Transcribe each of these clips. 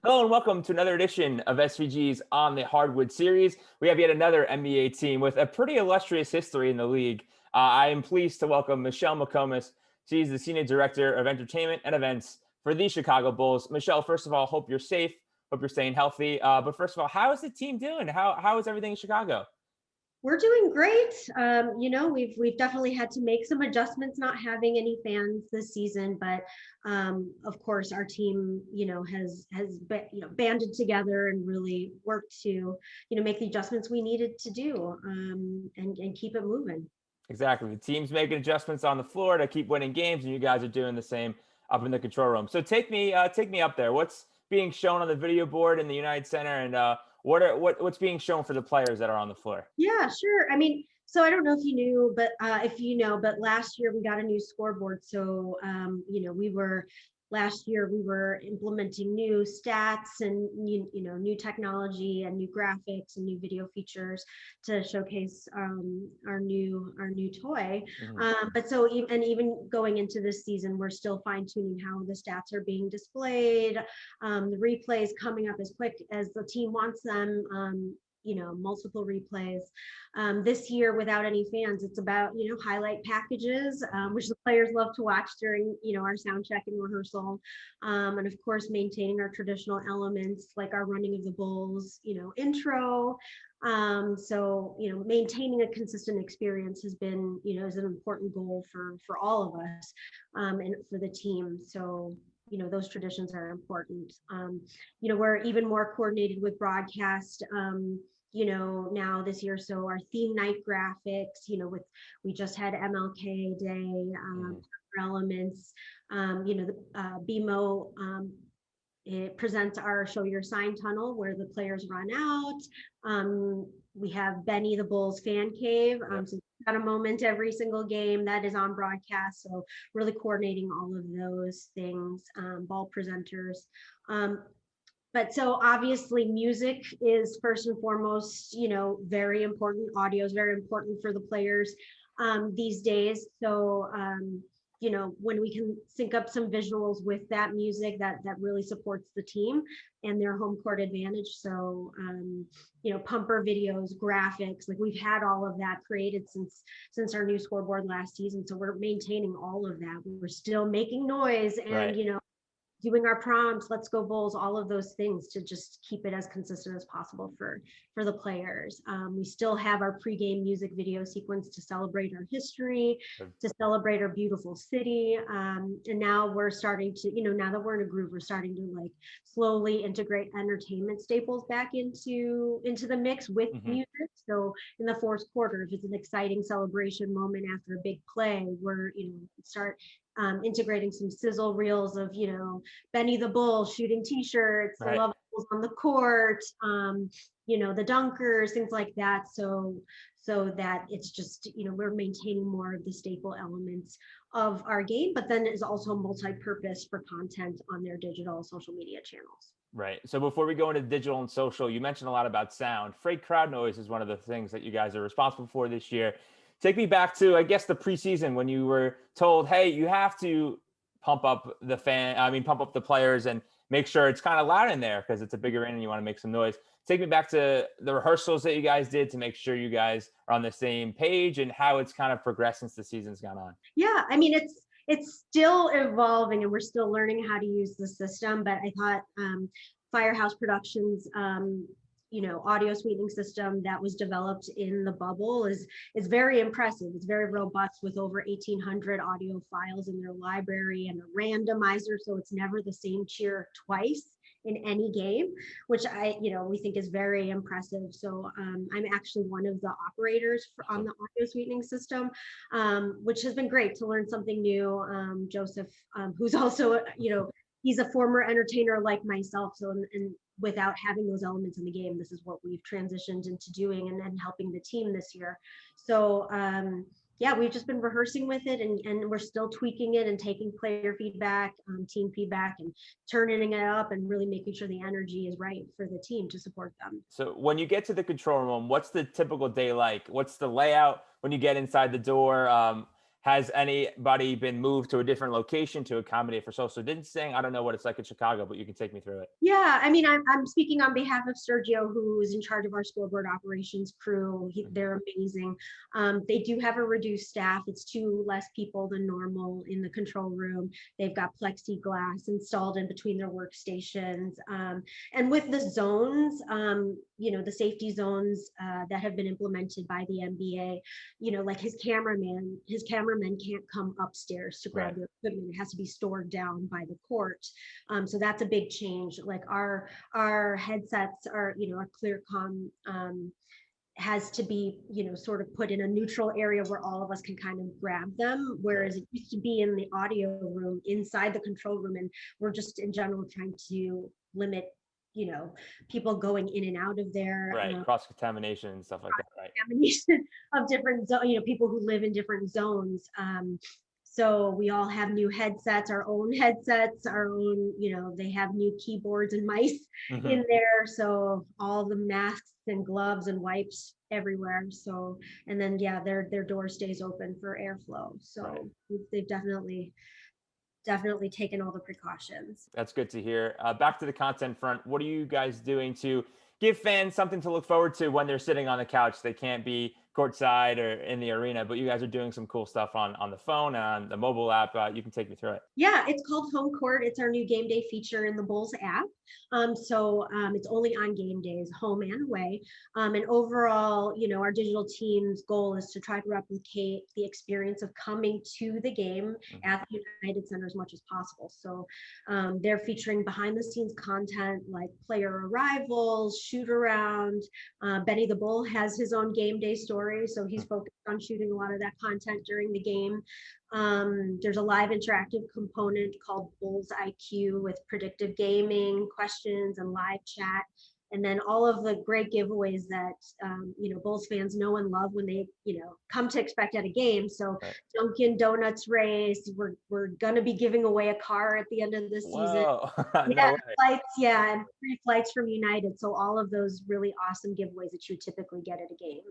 Hello and welcome to another edition of SVG's on the Hardwood series. We have yet another NBA team with a pretty illustrious history in the league. I am pleased to welcome Michelle McComas. She's the Senior Director of Entertainment and Events for the Chicago Bulls. Michelle, first of all, hope you're safe. Hope you're staying healthy. But first of all, how is the team doing? How is everything in Chicago? We're doing great. We've definitely had to make some adjustments not having any fans this season, but of course our team, banded together and really worked to, make the adjustments we needed to do and keep it moving. Exactly. The team's making adjustments on the floor to keep winning games, and you guys are doing the same up in the control room. So take me up there. What's being shown on the video board in the United Center, and what's being shown for the players that are on the floor? Yeah, sure. So I don't know if you knew, but if you know, but last year we got a new scoreboard. So, last year we were implementing new stats and new technology and new graphics and new video features to showcase our new toy. Mhm. But so even going into this season, we're still fine tuning how the stats are being displayed, the replays coming up as quick as the team wants them. Multiple replays. This year, without any fans, it's about highlight packages, which the players love to watch during our sound check and rehearsal, and of course maintaining our traditional elements like our running of the bulls, intro. So maintaining a consistent experience has been is an important goal for all of us, and for the team. So those traditions are important. We're even more coordinated with broadcast, now this year. So our theme night graphics, we just had MLK Day, Mhm. elements, the BMO, it presents our Show Your Sign tunnel where the players run out. We have Benny the Bulls fan cave. Yep. So we've got a moment every single game that is on broadcast. So really coordinating all of those things, ball presenters. But so obviously music is first and foremost, very important. Audio is very important for the players these days. So, when we can sync up some visuals with that music, that really supports the team and their home court advantage. So, pumper videos, graphics, like we've had all of that created since our new scoreboard last season. So we're maintaining all of that. We're still making noise and, Right. doing our prompts, let's go bulls, all of those things to just keep it as consistent as possible for the players. We still have our pregame music video sequence to celebrate our history, to celebrate our beautiful city. And now we're starting to, now that we're in a groove, we're starting to like slowly integrate entertainment staples back into the mix with Mhm. music. So in the fourth quarter, if it's an exciting celebration moment after a big play, we're, start integrating some sizzle reels of, Benny the Bull shooting t-shirts, the Right. love on the court, the dunkers, things like that. So that it's just, we're maintaining more of the staple elements of our game, but then is also multi-purpose for content on their digital social media channels. Right. So before we go into digital and social, you mentioned a lot about sound. Freight crowd noise is one of the things that you guys are responsible for this year. Take me back to, I guess, the preseason when you were told, hey, you have to pump up the players and make sure it's kind of loud in there because it's a bigger inn and you want to make some noise. Take me back to the rehearsals that you guys did to make sure you guys are on the same page and how it's kind of progressed since the season's gone on. Yeah, it's still evolving and we're still learning how to use the system, but I thought Firehouse Productions, audio sweetening system that was developed in the bubble is very impressive. It's very robust with over 1,800 audio files in their library and a randomizer, so it's never the same cheer twice in any game, which we think is very impressive. So I'm actually one of the operators on the audio sweetening system, which has been great to learn something new. Joseph, who's also, he's a former entertainer like myself. So, and without having those elements in the game, this is what we've transitioned into doing and helping the team this year. So, yeah, we've just been rehearsing with it and we're still tweaking it and taking player feedback, team feedback, and turning it up and really making sure the energy is right for the team to support them. So when you get to the control room, what's the typical day like? What's the layout when you get inside the door? Has anybody been moved to a different location to accommodate for social distancing? I don't know what it's like in Chicago, but you can take me through it. Yeah, I mean, I'm speaking on behalf of Sergio, who is in charge of our scoreboard operations crew. They're amazing. They do have a reduced staff. It's 2 less people than normal in the control room. They've got plexiglass installed in between their workstations. And with the zones, the safety zones that have been implemented by the NBA, like his cameramen can't come upstairs to grab their equipment. It has to be stored down by the court. So that's a big change. Like our headsets are, our ClearCom has to be, sort of put in a neutral area where all of us can kind of grab them. Whereas it used to be in the audio room inside the control room. And we're just in general trying to limit, people going in and out of there. Cross contamination and stuff like that. Right. Contamination of different, people who live in different zones. So we all have new headsets, our own, they have new keyboards and mice in there. So all the masks and gloves and wipes everywhere. So, and then, their door stays open for airflow. So they've definitely taken all the precautions. That's good to hear. Back to the content front. What are you guys doing to give fans something to look forward to when they're sitting on the couch? They can't be courtside or in the arena, but you guys are doing some cool stuff on the phone and on the mobile app. You can take me through it. Yeah, it's called Home Court. It's our new game day feature in the Bulls app. It's only on game days, home and away. And overall, our digital team's goal is to try to replicate the experience of coming to the game at the United Center as much as possible. So they're featuring behind the scenes content like player arrivals, shoot around. Benny the Bull has his own game day story. So he's focused on shooting a lot of that content during the game. There's a live interactive component called Bulls IQ with predictive gaming, questions, and live chat. And then all of the great giveaways that, Bulls fans know and love when they, come to expect at a game. So Dunkin' Donuts race, we're going to be giving away a car at the end of the season. Flights, and free flights from United. So all of those really awesome giveaways that you would typically get at a game,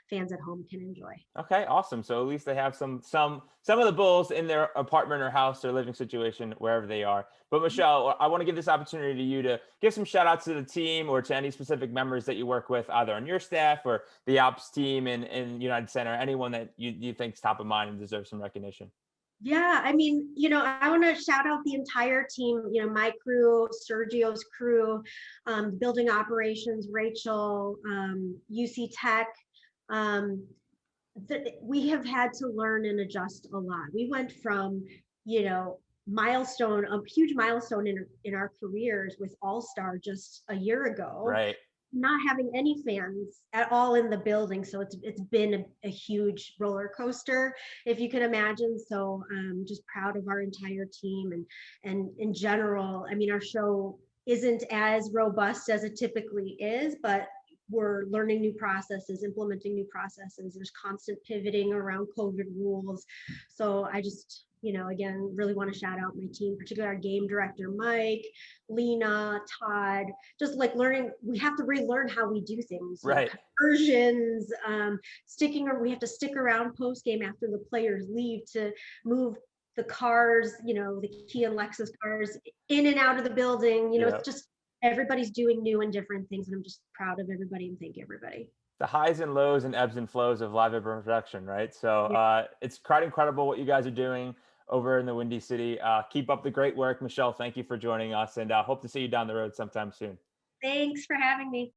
fans at home can enjoy. Okay, awesome. So at least they have some of the Bulls in their apartment or house or living situation, wherever they are. But Michelle, I want to give this opportunity to you to give some shout outs to the team or to any specific members that you work with, either on your staff or the ops team in United Center, anyone that you think is top of mind and deserves some recognition. Yeah, I mean, I want to shout out the entire team, my crew, Sergio's crew, building operations, Rachel, UC Tech. We have had to learn and adjust a lot. We went from, a huge milestone in our careers with All-Star just a year ago. Right. Not having any fans at all in the building. So it's been a huge roller coaster, if you can imagine. So I'm just proud of our entire team and in general, I mean, our show isn't as robust as it typically is, but we're learning new processes, implementing new processes. There's constant pivoting around COVID rules. So I just, again, really want to shout out my team, particularly our game director, Mike, Lena, Todd, just like learning, we have to relearn how we do things. Right. Conversions, we have to stick around post game after the players leave to move the cars, the Kia and Lexus cars in and out of the building. It's just, everybody's doing new and different things. And I'm just proud of everybody and thank everybody. The highs and lows and ebbs and flows of live production, right? So it's quite incredible what you guys are doing over in the Windy City. Keep up the great work, Michelle. Thank you for joining us and hope to see you down the road sometime soon. Thanks for having me.